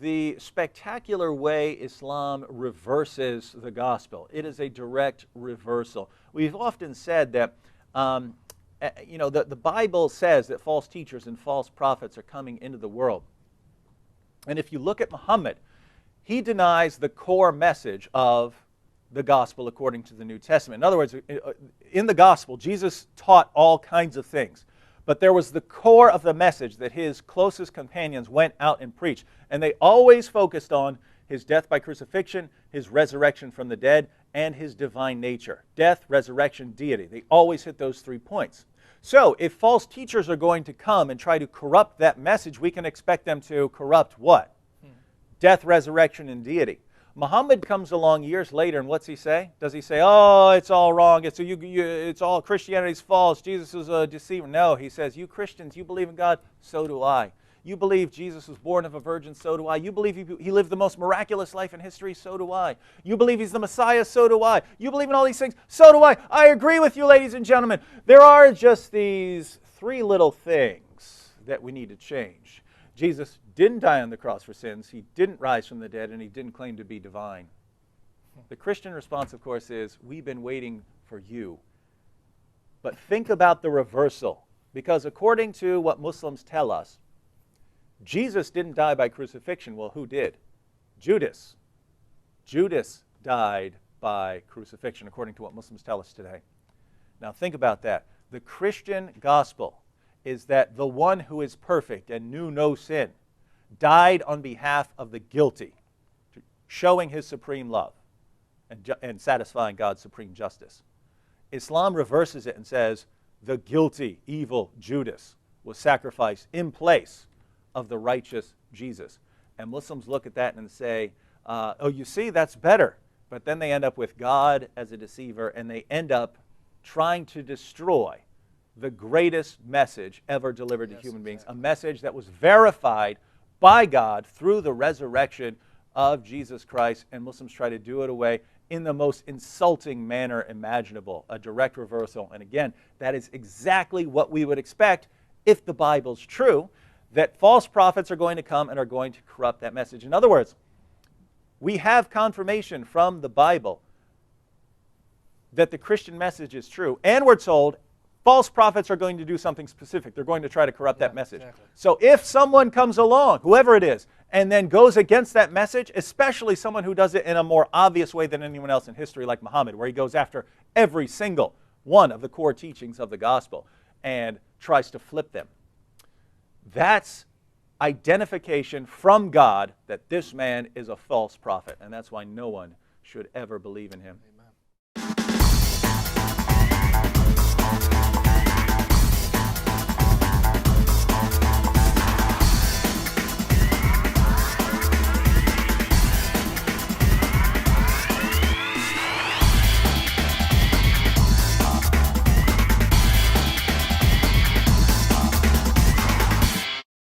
the spectacular way Islam reverses the gospel. It is a direct reversal. We've often said that, the Bible says that false teachers and false prophets are coming into the world. And if you look at Muhammad, he denies the core message of the gospel according to the New Testament. In other words, in the gospel, Jesus taught all kinds of things. But there was the core of the message that his closest companions went out and preached. And they always focused on his death by crucifixion, his resurrection from the dead, and his divine nature. Death, resurrection, deity. They always hit those 3 points. So if false teachers are going to come and try to corrupt that message, we can expect them to corrupt what? Death, resurrection, and deity. Muhammad comes along years later, and what's he say? Does he say, oh, it's all wrong, it's all Christianity's false, Jesus is a deceiver? No, he says, you Christians, you believe in God, so do I. You believe Jesus was born of a virgin, so do I. You believe he lived the most miraculous life in history, so do I. You believe he's the Messiah, so do I. You believe in all these things, so do I. I agree with you, ladies and gentlemen. There are just these 3 little things that we need to change. Jesus didn't die on the cross for sins, he didn't rise from the dead, and he didn't claim to be divine. The Christian response, of course, is, we've been waiting for you. But think about the reversal, because according to what Muslims tell us, Jesus didn't die by crucifixion. Well, who did? Judas. Judas died by crucifixion, according to what Muslims tell us today. Now think about that. The Christian gospel is that the one who is perfect and knew no sin died on behalf of the guilty, showing his supreme love and satisfying God's supreme justice. Islam reverses it and says the guilty, evil Judas was sacrificed in place of the righteous Jesus. And Muslims look at that and say, oh, you see, that's better. But then they end up with God as a deceiver, and they end up trying to destroy the greatest message ever delivered to human beings, a message that was verified by God through the resurrection of Jesus Christ, and Muslims try to do it away in the most insulting manner imaginable, a direct reversal. And again, that is exactly what we would expect if the Bible's true, that false prophets are going to come and are going to corrupt that message. In other words, we have confirmation from the Bible that the Christian message is true, and we're told false prophets are going to do something specific. They're going to try to corrupt that message. Exactly. So if someone comes along, whoever it is, and then goes against that message, especially someone who does it in a more obvious way than anyone else in history, like Muhammad, where he goes after every single one of the core teachings of the gospel and tries to flip them, that's identification from God that this man is a false prophet, and that's why no one should ever believe in him. Amen.